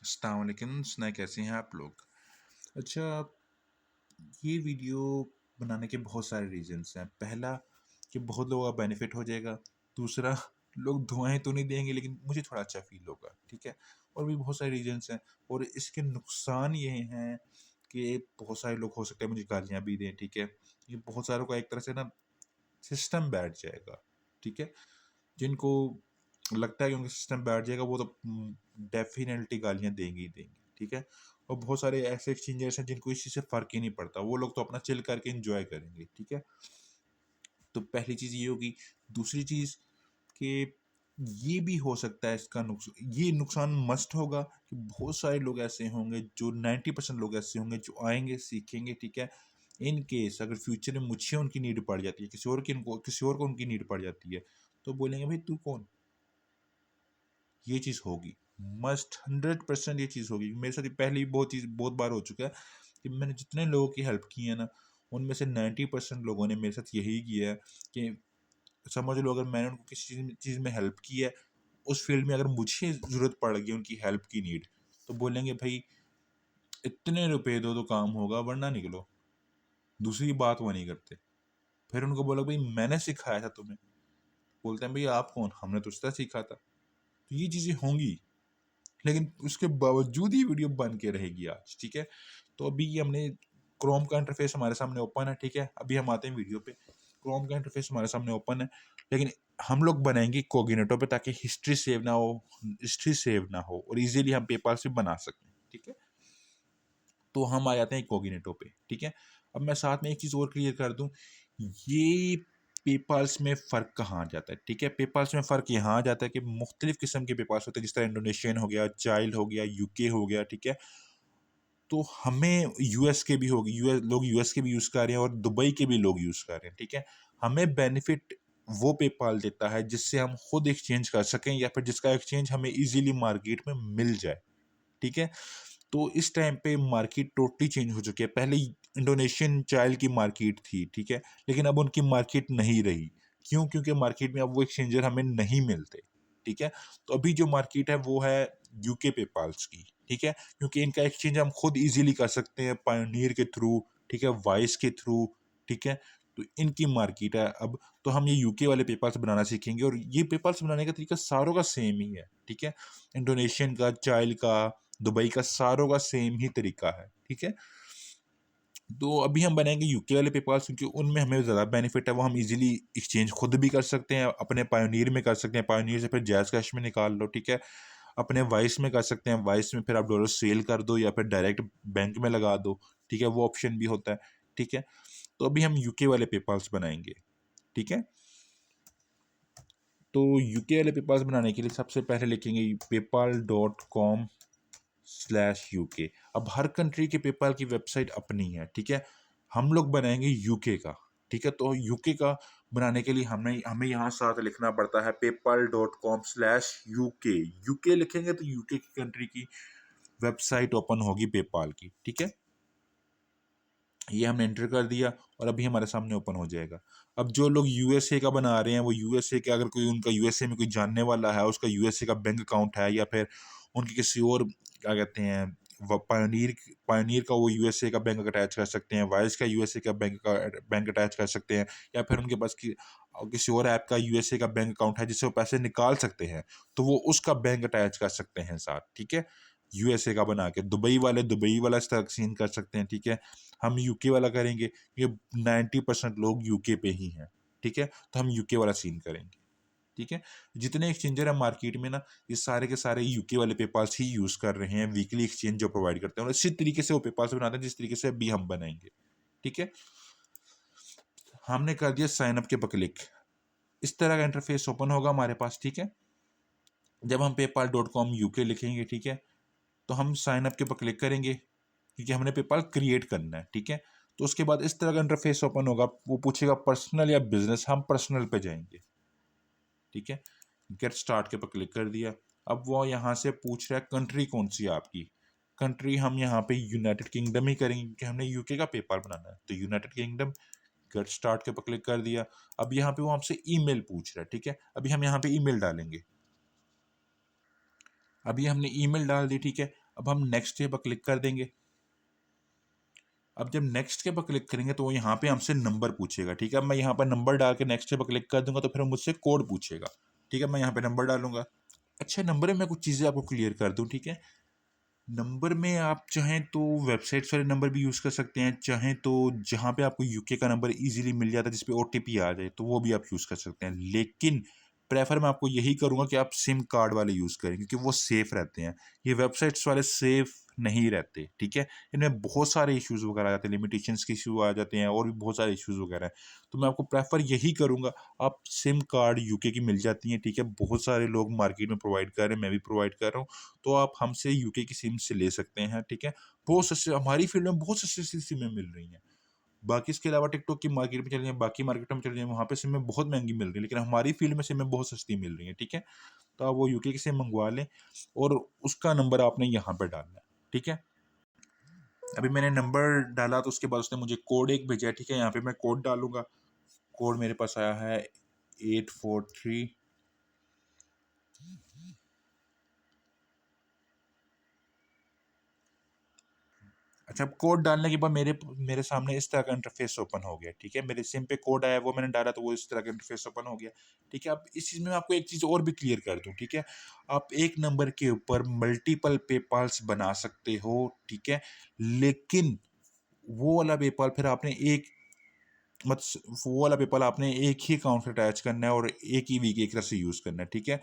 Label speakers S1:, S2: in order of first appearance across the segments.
S1: अस्सलाम वालेकुम। सुनाए कैसे हैं आप लोग? अच्छा, ये वीडियो बनाने के बहुत सारे रीजंस हैं। पहला कि बहुत लोगों का बेनिफिट हो जाएगा। दूसरा, लोग दुआएं तो नहीं देंगे लेकिन मुझे थोड़ा अच्छा फील होगा, ठीक है। और भी बहुत सारे रीजंस हैं। और इसके नुकसान ये हैं कि बहुत सारे लोग हो सकते हैं मुझे गालियाँ भी दें, ठीक है। ये बहुत सारों का एक तरह से ना सिस्टम बैठ जाएगा, ठीक है। जिनको लगता है कि उनका सिस्टम बैठ जाएगा वो तो डेफिनेटली गालियाँ देंगे ही देंगे, ठीक है। और बहुत सारे ऐसे एक्सचेंजर्स हैं जिनको इस चीज़ से फ़र्क ही नहीं पड़ता, वो लोग तो अपना चिल करके एंजॉय करेंगे, ठीक है। तो पहली चीज़ ये होगी। दूसरी चीज़ कि ये भी हो सकता है इसका ये नुकसान मस्ट होगा कि बहुत सारे लोग ऐसे होंगे, जो 90% लोग ऐसे होंगे जो आएंगे सीखेंगे, ठीक है। इन केस अगर फ्यूचर में मुझे उनकी नीड पड़ जाती है, किसी और को उनकी नीड पड़ जाती है, तो बोलेंगे भाई तू कौन। ये चीज़ होगी, मस्ट 100% ये चीज़ होगी। मेरे साथ ये पहले ही बहुत बार हो चुका है कि मैंने जितने लोगों की हेल्प की है ना, उनमें से 90% लोगों ने मेरे साथ यही किया है कि समझ लो अगर मैंने उनको किसी चीज़ में हेल्प की है, उस फील्ड में अगर मुझे ज़रूरत पड़ गई उनकी हेल्प की नीड, तो बोलेंगे भाई इतने रुपए दो तो काम होगा वरना निकलो। दूसरी बात वो नहीं करते। फिर उनको बोला भाई मैंने सिखाया था तुम्हें, बोलते हैं भाई आप कौन, हमने तो उससे सीखा था। तो ये चीज़ें होंगी, लेकिन उसके बावजूद ही वीडियो बन के रहेगी आज, ठीक है। तो अभी हमने क्रोम का इंटरफेस हमारे सामने ओपन है, ठीक है। अभी हम आते हैं वीडियो पे। क्रोम का इंटरफेस हमारे सामने ओपन है, लेकिन हम लोग बनाएंगे कोग्निटो पे ताकि हिस्ट्री सेव ना हो और इजीली हम पेपाल से बना सकें, ठीक है। तो हम आ जाते हैं कोग्निटो पे, ठीक है। अब मैं साथ में एक चीज़ और क्लियर कर दूं, ये पेपाल्स में फ़र्क कहाँ आ जाता है, ठीक है। पेपाल्स में फ़र्क यहाँ आ जाता है कि मुख्तलिफ़ किस्म के पेपाल्स होते हैं, जिस तरह इंडोनेशियन हो गया, चाइल्ड हो गया, यूके हो गया, ठीक है। तो हमें यूएस के भी होगी, यूएस के भी यूज़ कर रहे हैं और दुबई के भी लोग यूज़ कर रहे हैं, ठीक है। हमें बेनिफिट वो पेपाल देता है जिससे हम खुद एक्सचेंज कर सकें या फिर जिसका एक्सचेंज हमें इजीली मार्केट में मिल जाए, ठीक है। तो इस टाइम पे मार्केट टोटली चेंज हो चुकी है। पहले इंडोनेशियन चाइल्ड की मार्केट थी, ठीक है, लेकिन अब उनकी मार्केट नहीं रही। क्यों? क्योंकि मार्केट में अब वो एक्सचेंजर हमें नहीं मिलते, ठीक है। तो अभी जो मार्केट है वो है यूके पेपाल्स की, ठीक है, क्योंकि इनका एक्सचेंज हम खुद इजीली कर सकते हैं पायोनियर के थ्रू, ठीक है, वाइस के थ्रू, ठीक है। तो इनकी मार्केट है अब। तो हम ये यूके वाले पेपाल्स बनाना सीखेंगे और ये पेपाल्स बनाने का तरीका सारों का सेम ही है, ठीक है। इंडोनेशियन का, चाइल्ड का, दुबई का, सारों का सेम ही तरीका है, ठीक है। तो अभी हम बनाएंगे यूके वाले पेपाल्स क्योंकि उनमें हमें ज़्यादा बेनिफिट है। वो हम इजीली एक्सचेंज खुद भी कर सकते हैं, अपने पायोनियर में कर सकते हैं, पायोनियर से फिर जैज़ कैश में निकाल लो, ठीक है। अपने वाइस में कर सकते हैं, वाइस में फिर आप डॉलर सेल कर दो या फिर डायरेक्ट बैंक में लगा दो, ठीक है, वो ऑप्शन भी होता है, ठीक है। तो अभी हम यूके वाले पेपाल्स बनाएंगे, ठीक है। तो यूके वाले पेपाल्स बनाने के लिए सबसे पहले लिखेंगे paypal.com/uk। अब हर कंट्री के पेपाल की वेबसाइट अपनी है, ठीक है। हम लोग बनाएंगे यूके का, ठीक है। तो यूके का बनाने के लिए हमें हमें यहाँ साथ लिखना पड़ता है paypal.com/uk। यूके लिखेंगे तो यूके की कंट्री की वेबसाइट ओपन होगी पेपाल की, ठीक है। ये हमने एंटर कर दिया और अभी हमारे सामने ओपन हो जाएगा। अब जो लोग यूएसए का बना रहे हैं वो यूएसए के, अगर कोई उनका यूएसए में कोई जानने वाला है, उसका यूएसए का बैंक अकाउंट है या फिर उनके किसी और क्या कहते हैं पायोनियर पायोनियर का वो यूएसए का बैंक अटैच कर सकते हैं, वाइज का यूएसए का बैंक अटैच कर सकते हैं, या फिर उनके पास किसी और ऐप का यूएसए का बैंक अकाउंट है जिससे वो पैसे निकाल सकते हैं, तो वो उसका बैंक अटैच कर सकते हैं साथ, ठीक है। यूएसए का बना के दुबई वाले दुबई वाला सीन कर सकते हैं, ठीक है। हम यूके वाला करेंगे, ये 90% लोग यूके पे ही हैं, ठीक है। तो हम यूके वाला सीन करेंगे, ठीक है। जितने एक्सचेंजर हैं मार्केट में ना, ये सारे के सारे यूके वाले पेपाल्स ही यूज कर रहे हैं, वीकली एक्सचेंज जो प्रोवाइड करते हैं, और इसी तरीके से वो पेपाल्स बनाते हैं जिस तरीके से अभी हम बनाएंगे, ठीक है। हमने कर दिया साइन अप के पर क्लिक। इस तरह का इंटरफेस ओपन होगा हमारे पास, ठीक है। जब हम paypal.com/uk लिखेंगे, ठीक है, तो हम साइन अप के पर क्लिक करेंगे क्योंकि हमने पेपाल क्रिएट करना है, ठीक है। तो उसके बाद इस तरह का इंटरफेस ओपन होगा, वो पूछेगा पर्सनल या बिजनेस, हम पर्सनल पे जाएंगे, ठीक है। गेट स्टार्ट के पर क्लिक कर दिया। अब वो यहाँ से पूछ रहा है कंट्री कौन सी है आपकी। कंट्री हम यहाँ पे यूनाइटेड किंगडम ही करेंगे क्योंकि हमने यूके का पेपाल बनाना है, तो यूनाइटेड किंगडम। गेट स्टार्ट के पर क्लिक कर दिया। अब यहाँ पे वो हमसे ईमेल पूछ रहा है, ठीक है। अभी हम यहाँ पे ईमेल डालेंगे। अभी हमने ईमेल डाल दी, ठीक है। अब हम नेक्स्ट के पर क्लिक कर देंगे। अब जब नेक्स्ट के पर क्लिक करेंगे तो वो यहाँ पे हमसे नंबर पूछेगा, ठीक है। मैं यहाँ पर नंबर डाल के नेक्स्ट के पर क्लिक कर दूंगा तो फिर मुझसे कोड पूछेगा, ठीक है। मैं यहाँ पे नंबर डालूंगा। अच्छा, नंबर में मैं कुछ चीज़ें आपको क्लियर कर दूं, ठीक है। नंबर में आप चाहें तो वेबसाइट्स वाले नंबर भी यूज़ कर सकते हैं, चाहें तो जहाँ पे आपको यूके का नंबर इजीली मिल जाता है जिस पे ओटीपी आ जाए तो वो भी आप यूज़ कर सकते हैं। लेकिन प्रेफर मैं आपको यही करूँगा कि आप सिम कार्ड वाले यूज़ करें क्योंकि वो सेफ़ रहते हैं। ये वेबसाइट्स वाले सेफ़ नहीं रहते, ठीक है। इनमें बहुत सारे इश्यूज़ वगैरह आ जाते हैं, लिमिटेशंस के इशू आ जाते हैं और भी बहुत सारे इश्यूज़ वगैरह हैं। तो मैं आपको प्रेफर यही करूँगा, आप सिम कार्ड यूके की मिल जाती हैं, ठीक है। बहुत सारे लोग मार्केट में प्रोवाइड कर रहे हैं, मैं भी प्रोवाइड कर रहा हूँ। तो आप हमसे यूके की सिम से ले सकते हैं, ठीक है। बहुत सस्ते, हमारी फील्ड में बहुत सस्ती सिमें मिल रही हैं। बाकी इसके अलावा टिकटॉक की मार्केट में चले जाएँ, बाकी मार्केटों में चले जाएँ, वहाँ पे सिमें बहुत महँगी मिल रही हैं, लेकिन हमारी फील्ड में सिमें बहुत सस्ती मिल रही हैं, ठीक है। तो आप वो यूके की सिम मंगवा लें और उसका नंबर आपने यहाँ पे डालना है, ठीक है। अभी मैंने नंबर डाला तो उसके बाद उसने मुझे कोड एक भेजा है, ठीक है। यहाँ पे मैं कोड डालूँगा। कोड मेरे पास आया है 843। अच्छा, अब कोड डालने के बाद मेरे मेरे सामने इस तरह का इंटरफेस ओपन हो गया, ठीक है। मेरे सिम पे कोड आया, वो मैंने डाला तो वो इस तरह का इंटरफेस ओपन हो गया, ठीक है। अब इस चीज़ में मैं आपको एक चीज़ और भी क्लियर कर दूं, ठीक है। आप एक नंबर के ऊपर मल्टीपल पेपाल्स बना सकते हो, ठीक है। लेकिन वो वाला पेपाल फिर आपने एक मत वो वाला पेपाल आपने एक ही अकाउंट से अटैच करना है और एक ही वीक एक तरह से यूज़ करना है, ठीक है।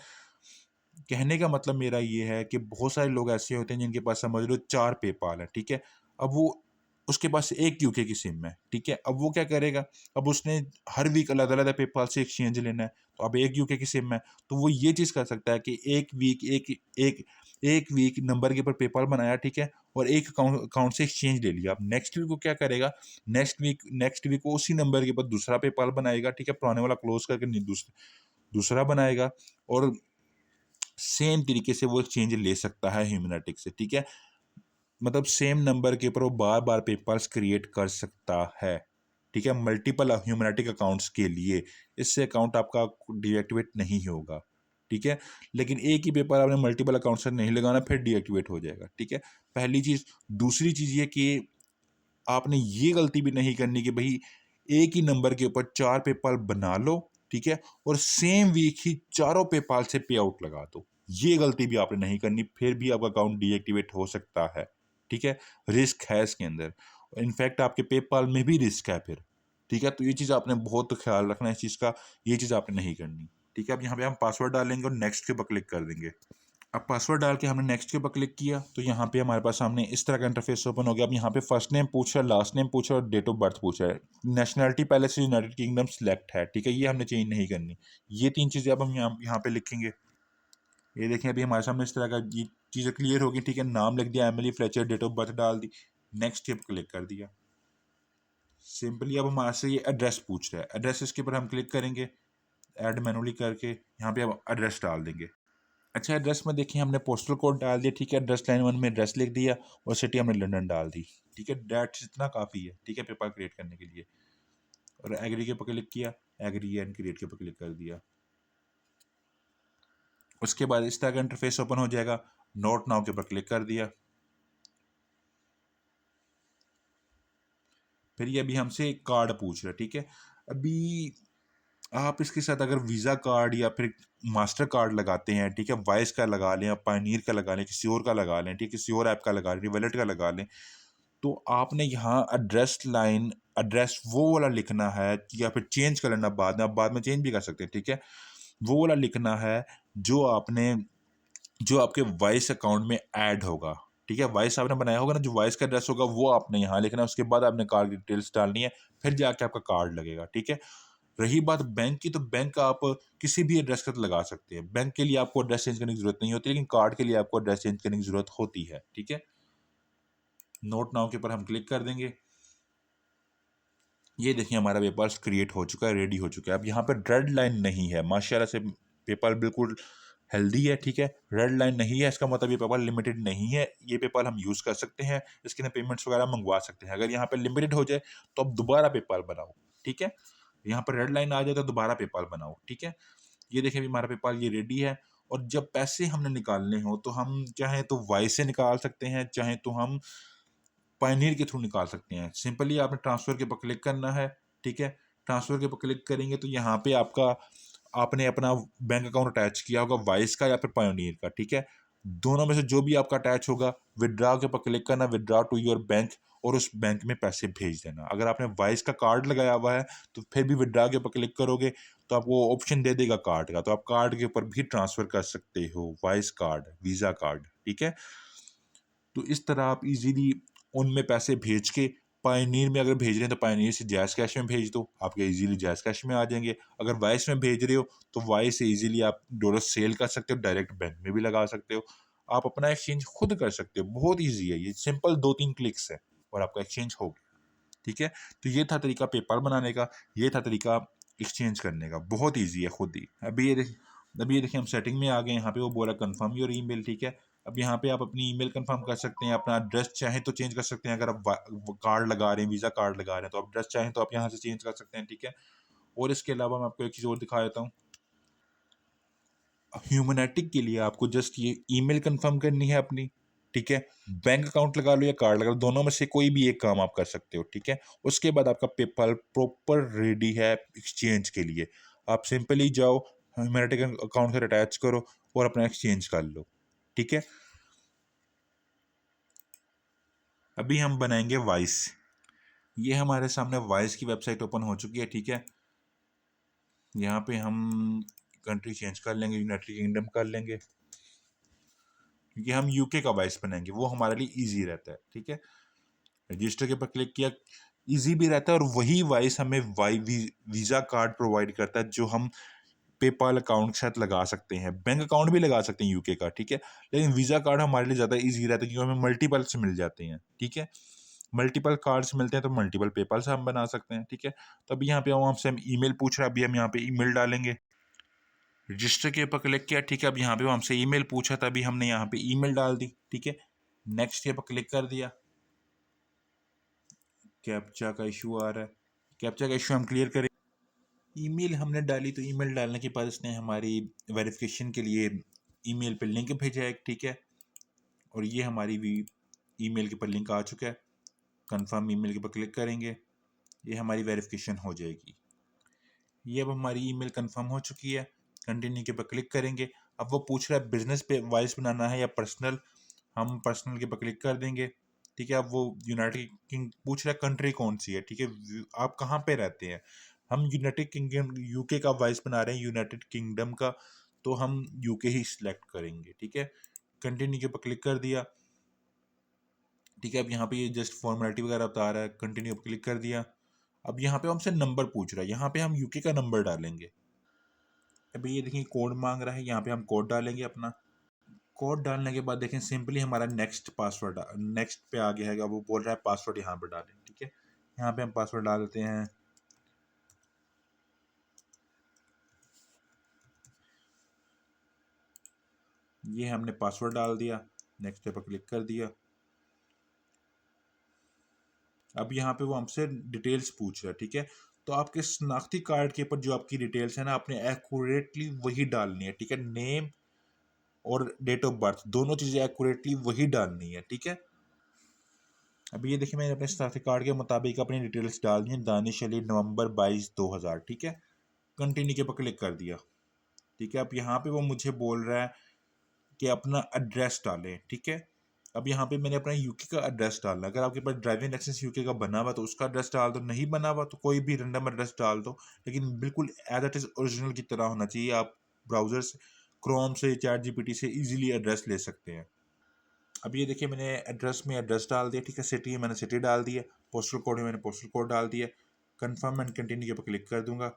S1: कहने का मतलब मेरा ये है कि बहुत सारे लोग ऐसे होते हैं जिनके पास समझ लो 4 पेपाल है, ठीक है। अब वो उसके पास एक यूके की सिम है, ठीक है। अब वो क्या करेगा, अब उसने हर वीक अलग-अलग पेपाल से एक्सचेंज लेना है, तो अब एक यूके की सिम है, तो वो ये चीज़ कर सकता है कि एक वीक नंबर के ऊपर पेपाल बनाया, ठीक है, और एक अकाउंट अकाउंट से एक्सचेंज ले लिया। अब नेक्स्ट वीक वो क्या करेगा, नेक्स्ट वीक वो उसी नंबर के ऊपर दूसरा पेपाल बनाएगा, ठीक है, पुराने वाला क्लोज़ करके दूसरा बनाएगा और सेम तरीके से वो एक्सचेंज ले सकता है ह्यूमैनिटिक से, ठीक है। मतलब सेम नंबर के ऊपर वो बार बार पेपाल्स क्रिएट कर सकता है, ठीक है, मल्टीपल ह्यूमैनिटिक अकाउंट्स के लिए। इससे अकाउंट आपका डीएक्टिवेट नहीं होगा, ठीक है। लेकिन एक ही पेपर आपने मल्टीपल अकाउंट से नहीं लगाना, फिर डीएक्टिवेट हो जाएगा, ठीक है। पहली चीज़। दूसरी चीज़ ये कि आपने ये गलती भी नहीं करनी कि भाई एक ही नंबर के ऊपर 4 पेपाल बना लो, ठीक है, और सेम वीक ही चारों पेपाल से पे आउट लगा दो। ये गलती भी आपने नहीं करनी, फिर भी आपका अकाउंट डीएक्टिवेट हो सकता है, ठीक है। रिस्क है इसके अंदर, इनफैक्ट आपके पेपाल में भी रिस्क है फिर, ठीक है। तो ये चीज़ आपने बहुत ख्याल रखना है इस चीज़ का, ये चीज़ आपने नहीं करनी, ठीक है। अब यहाँ पे हम पासवर्ड डालेंगे और नेक्स्ट के ऊपर क्लिक कर देंगे। अब पासवर्ड डाल के हमने नेक्स्ट के ऊपर क्लिक किया तो यहाँ पे हमारे पास सामने इस तरह का इंटरफेस ओपन हो गया। अब यहाँ पे फर्स्ट नेम पूछ रहा है, लास्ट नेम पूछ रहा है और डेट ऑफ बर्थ पूछ रहा है। नेशनैलिटी पहले से यूनाइटेड किंगडम सिलेक्ट है, ठीक है, ये हमने चेंज नहीं करनी। ये 3 चीज़ें अब हम यहाँ पे लिखेंगे। ये देखें अभी हमारे सामने इस तरह का ये चीज़ें क्लियर होगी, ठीक है। नाम लिख दिया Emily Fletcher, date of birth डाल दी, नेक्स्ट के ऊपर क्लिक कर दिया। सिंपली अब हमारे से ये एड्रेस पूछ रहा है, एड्रेस इसके ऊपर हम क्लिक करेंगे, ऐड मैनुअली करके यहाँ पे अब एड्रेस डाल देंगे। अच्छा, एड्रेस में देखिए हमने पोस्टल कोड डाल दिया, ठीक है। एड्रेस लाइन 1 में एड्रेस लिख दिया और सिटी हमने लंदन डाल दी, ठीक है। दैट्स इतना काफ़ी है, ठीक है, पेपर क्रिएट करने के लिए। और एग्री के ऊपर क्लिक किया, एग्री एंड क्रिएट के ऊपर क्लिक कर दिया। उसके बाद इस तरह का इंटरफेस ओपन हो जाएगा। नोट नाउ के ऊपर क्लिक कर दिया। फिर ये अभी हमसे एक कार्ड पूछ रहा है, ठीक है। अभी आप इसके साथ अगर वीज़ा कार्ड या फिर मास्टर कार्ड लगाते हैं, ठीक है, वाइस का लगा लें, या पायनीर का लगा लें, किसी और का लगा लें, ठीक है, किसी और ऐप का लगा लें, वॉलेट का लगा लें, तो आपने यहाँ एड्रेस वो वाला लिखना है या फिर चेंज कर लेना बाद में, आप बाद में चेंज भी कर सकते हैं, ठीक है। वो वाला लिखना है जो आपने जो आपके वॉइस अकाउंट में ऐड होगा, ठीक है। वॉइस आपने बनाया होगा ना, जो वॉइस का एड्रेस होगा वो आपने यहाँ लिखना है। उसके बाद आपने कार्ड डिटेल्स डालनी है, फिर जाके आपका कार्ड लगेगा, ठीक है। रही बात बैंक की, तो बैंक आप किसी भी एड्रेस का लगा सकते हैं। बैंक के लिए आपको एड्रेस चेंज करने की जरूरत नहीं होती, लेकिन कार्ड के लिए आपको एड्रेस चेंज करने की जरूरत होती है, ठीक है। नोट नाउ के ऊपर हम क्लिक कर देंगे। ये देखिए हमारा पेपर क्रिएट हो चुका है, रेडी हो चुका है। अब यहाँ पर रेड लाइन नहीं है, माशाल्लाह से पेपर बिल्कुल हेल्दी है, ठीक है। रेड लाइन नहीं है, इसका मतलब ये पेपर लिमिटेड नहीं है। ये पेपर हम यूज़ कर सकते हैं, इसके अंदर पेमेंट्स वगैरह मंगवा सकते हैं। अगर यहाँ पर लिमिटेड हो जाए तो अब दोबारा पेपर बनाओ, ठीक है। यहाँ पर रेड लाइन आ जाए तो दोबारा पेपर बनाओ, ठीक है। ये देखिए अभी हमारा पेपर ये रेडी है और जब पैसे हमने निकालने हो तो हम चाहे तो वाई से निकाल सकते हैं, चाहे तो हम पायनियर के थ्रू निकाल सकते हैं। सिंपली आपने ट्रांसफ़र के ऊपर क्लिक करना है, ठीक है? ट्रांसफ़र के ऊपर क्लिक करेंगे तो यहाँ पे आपने अपना बैंक अकाउंट अटैच किया होगा वाइस का या फिर पायोनियर का, ठीक है? दोनों में से जो भी आपका अटैच होगा, विथड्रॉ के ऊपर क्लिक करना, विथड्रॉ टू योर बैंक, और उस बैंक में पैसे भेज देना। अगर आपने वाइस का कार्ड लगाया हुआ है तो फिर भी विथड्रॉ के ऊपर क्लिक करोगे तो आपको ऑप्शन दे देगा कार्ड का, तो आप कार्ड के ऊपर भी ट्रांसफ़र कर सकते हो, वाइस कार्ड, वीज़ा कार्ड, ठीक है? तो इस तरह आप इजीली उनमें पैसे भेज के, पायनीर में अगर भेज रहे हैं तो पायनीर से जैज़ कैश में भेज दो, आपके इजीली जैज़ कैश में आ जाएंगे। अगर वाइस में भेज रहे हो तो वाइस से इजीली आप डॉलर सेल कर सकते हो, डायरेक्ट बैंक में भी लगा सकते हो, आप अपना एक्सचेंज खुद कर सकते हो। बहुत ईजी है ये, सिंपल 2-3 क्लिक्स है और आपका एक्सचेंज हो गया, ठीक है? तो ये था तरीका पेपाल बनाने का, ये था तरीका एक्सचेंज करने का, बहुत ईजी है खुद ही। अभी ये देखिए हम सेटिंग में आ गए, यहाँ पे वो बोला कन्फर्म योर ईमेल, ठीक है? अब यहाँ पे आप अपनी ईमेल कंफर्म कर सकते हैं, अपना एड्रेस चाहें तो चेंज कर सकते हैं। अगर आप कार्ड लगा रहे हैं, वीज़ा कार्ड लगा रहे हैं, तो आप एड्रेस चाहें तो आप यहाँ से चेंज कर सकते हैं, ठीक है? और इसके अलावा मैं आपको एक चीज़ और दिखा देता हूँ। ह्यूमैनिटी के लिए आपको जस्ट ये ईमेल कंफर्म करनी है अपनी, ठीक है? बैंक अकाउंट लगा लो या कार्ड लगा लो, दोनों में से कोई भी एक काम आप कर सकते हो, ठीक है? उसके बाद आपका पेपाल प्रॉपर रेडी है एक्सचेंज के लिए। आप सिंपली जाओ, ह्यूमैनिटी अकाउंट से अटैच करो और अपना एक्सचेंज कर लो, ठीक है? अभी हम बनाएंगे वाइस। ये हमारे सामने वाइस की वेबसाइट ओपन हो चुकी है, ठीक है? यहाँ पे हम कंट्री चेंज कर लेंगे, यूनाइटेड किंगडम कर लेंगे, क्योंकि हम यूके का वाइस बनाएंगे, वो हमारे लिए इजी रहता है, ठीक है? रजिस्टर के ऊपर क्लिक किया, इजी भी रहता है, और वही वाइस हमें वीज़ा कार्ड प्रोवाइड करता है जो हम पेपाल अकाउंट के साथ लगा सकते हैं। बैंक अकाउंट भी लगा सकते हैं यूके का, ठीक है? लेकिन वीज़ा कार्ड हमारे लिए ज़्यादा इजी रहता है क्योंकि हमें मल्टीपल से मिल जाते हैं, ठीक है? मल्टीपल कार्ड्स मिलते हैं तो मल्टीपल पेपाल से हम बना सकते हैं, ठीक है? तो अभी यहाँ पे हमसे ईमेल पूछ रहा है, अभी हम यहाँ पे ईमेल डालेंगे। रजिस्टर के ऊपर क्लिक किया, ठीक है? अब यहाँ पे वो हमसे ईमेल पूछा था, अभी हमने यहाँ पे ईमेल डाल दी, ठीक है? नेक्स्ट के ऊपर क्लिक कर दिया। कैप्चा का इशू आ रहा है, कैप्चा का इशू हम क्लियर करें। ईमेल हमने डाली तो ईमेल डालने के बाद इसने हमारी वेरिफिकेशन के लिए ईमेल पे लिंक भेजा है, ठीक है? और ये हमारी भी ईमेल के ऊपर लिंक आ चुका है। कंफर्म ईमेल के ऊपर क्लिक करेंगे, ये हमारी वेरिफिकेशन हो जाएगी। ये अब हमारी ईमेल कंफर्म हो चुकी है, कंटिन्यू के ऊपर क्लिक करेंगे। अब वो पूछ रहा है बिजनेस पे वाइस बनाना है या पर्सनल, हम पर्सनल के ऊपर क्लिक कर देंगे, ठीक है? अब वो यूनाइटेड किंग पूछ रहा है कंट्री कौन सी है, ठीक है? आप कहाँ पे रहते हैं? हम यूनाइटेड किंगडम यूके का वाइस बना रहे हैं, यूनाइटेड किंगडम का, तो हम यूके ही सिलेक्ट करेंगे, ठीक है? कंटिन्यू के ऊपर क्लिक कर दिया, ठीक है? अब यहाँ पे ये जस्ट फॉर्मेलिटी वगैरह बता रहा है, कंटिन्यू पर क्लिक कर दिया। अब यहाँ पे हमसे नंबर पूछ रहा है, यहाँ पे हम यूके का नंबर डालेंगे। अभी ये देखिए कोड मांग रहा है, यहाँ पे हम कोड डालेंगे अपना। कोड डालने के बाद देखें सिंपली हमारा नेक्स्ट पासवर्ड नेक्स्ट पे आ गया है, वो बोल रहा है पासवर्ड यहाँ पे डालें, ठीक है? यहाँ पे हम पासवर्ड डाल देते हैं। ये हमने पासवर्ड डाल दिया, नेक्स्ट पे क्लिक कर दिया। अब यहाँ पे वो हमसे डिटेल्स पूछ रहा है, ठीक है? तो आपके शनाख्ती कार्ड के ऊपर जो आपकी डिटेल्स है ना, आपने एक्यूरेटली वही डालनी है, ठीक है? नेम और डेट ऑफ बर्थ दोनों चीज़ें एक्यूरेटली वही डालनी है, ठीक है? अभी ये देखिए मैंने अपने शनाख्ती कार्ड के मुताबिक अपनी डिटेल्स डाल दी हैं, दानिश अली नवंबर 22 2000, ठीक है? कंटिन्यू के ऊपर क्लिक कर दिया, ठीक है? अब यहाँ पे वो मुझे बोल रहा है कि अपना एड्रेस डालें, ठीक है? अब यहाँ पे मैंने अपना यूके का एड्रेस डालना है। अगर आपके पास ड्राइविंग लाइसेंस यूके का बना हुआ तो उसका एड्रेस डाल दो, नहीं बना हुआ तो कोई भी रैंडम एड्रेस डाल दो, लेकिन बिल्कुल एज इट इज़ ओरिजिनल की तरह होना चाहिए। आप ब्राउज़र से, क्रोम से, चैट जीपीटी से इजीली एड्रेस ले सकते हैं। अब ये देखिए मैंने एड्रेस में एड्रेस डाल दिया, ठीक है? सिटी है, मैंने सिटी डाल दिया। पोस्टल कोड है, मैंने पोस्टल कोड डाल दिया। कन्फर्म एंड कंटिन्यू के ऊपर क्लिक कर दूंगा।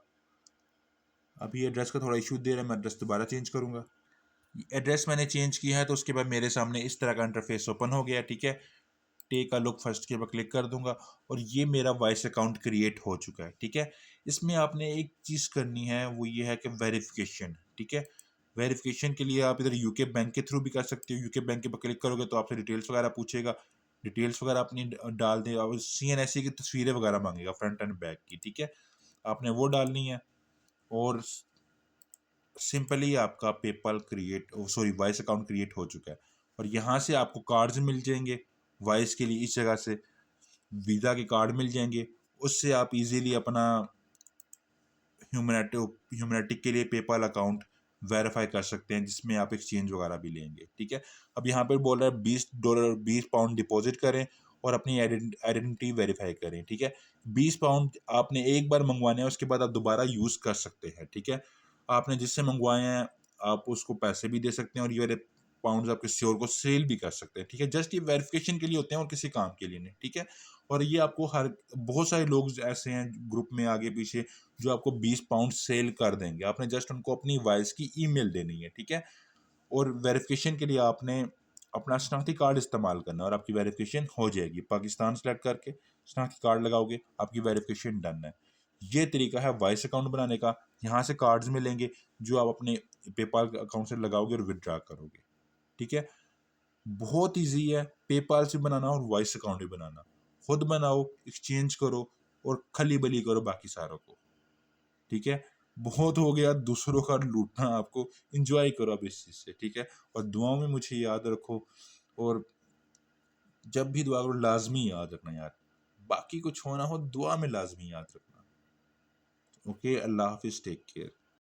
S1: अभी एड्रेस का थोड़ा इशू दे रहा है, मैं एड्रेस दोबारा चेंज करूंगा। एड्रेस मैंने चेंज किया है तो उसके बाद मेरे सामने इस तरह का इंटरफेस ओपन हो गया, ठीक है? टेक अ लुक फर्स्ट के ऊपर क्लिक कर दूंगा और ये मेरा वॉइस अकाउंट क्रिएट हो चुका है, ठीक है? इसमें आपने एक चीज़ करनी है, वो ये है कि वेरिफिकेशन, ठीक है? वेरिफिकेशन के लिए आप इधर यूके बैंक के थ्रू भी कर सकते हो। यूके बैंक के ऊपर क्लिक करोगे तो आपसे डिटेल्स वगैरह पूछेगा, डिटेल्स वगैरह अपनी डाल दें और CNSE की तस्वीरें वगैरह मांगेगा फ्रंट एंड बैक की, ठीक है? आपने वो डालनी है। और सिंपली आपका PayPal create sorry vice account create हो चुका है, और यहाँ से आपको कार्ड्स मिल जाएंगे वाइस के लिए। इस जगह से वीज़ा के कार्ड मिल जाएंगे, उससे आप इजीली अपना ह्यूमैनिटी के लिए पेपल अकाउंट वेरीफाई कर सकते हैं, जिसमें आप एक्सचेंज वगैरह भी लेंगे। ठीक है, अब यहाँ पर बोल रहा है $20 20 पाउंड डिपॉजिट करें और अपनी आइडेंटिटी वेरीफाई करें। ठीक है, 20 पाउंड आपने एक बार मंगवाने हैं, उसके बाद आप दोबारा यूज़ कर सकते हैं। ठीक है, आपने जिससे मंगवाए हैं आप उसको पैसे भी दे सकते हैं, और ये वाले पाउंड्स आप किसी और को सेल भी कर सकते हैं। ठीक है, जस्ट ये वेरिफिकेशन के लिए होते हैं और किसी काम के लिए नहीं। ठीक है, और ये आपको हर बहुत सारे लोग ऐसे हैं ग्रुप में आगे पीछे जो आपको 20 पाउंड सेल कर देंगे। आपने जस्ट उनको अपनी वॉइस की ईमेल देनी है। ठीक है, और वेरिफिकेशन के लिए आपने अपना शनाख्ती कार्ड इस्तेमाल करना, और आपकी वेरिफिकेशन हो जाएगी। पाकिस्तान सेलेक्ट करके शनाख्ती कार्ड लगाओगे, आपकी वेरिफिकेशन डन है। ये तरीका है वॉइस अकाउंट बनाने का। यहाँ से कार्ड्स मिलेंगे जो आप अपने पेपाल अकाउंट से लगाओगे और विदड्रा करोगे। ठीक है, बहुत ईजी है पेपाल से बनाना और वॉइस अकाउंट भी बनाना। खुद बनाओ, एक्सचेंज करो और खली बली करो बाकी सारों को। ठीक है, बहुत हो गया दूसरों का लूटना, आपको इंजॉय करो अब इस चीज़ से। ठीक है, और दुआओं में मुझे याद रखो, और जब भी दुआ करो लाजमी याद रखना यार, बाकी कुछ होना हो दुआ में लाजमी याद रखना। ओके, अल्लाह हाफिज़, टेक केयर।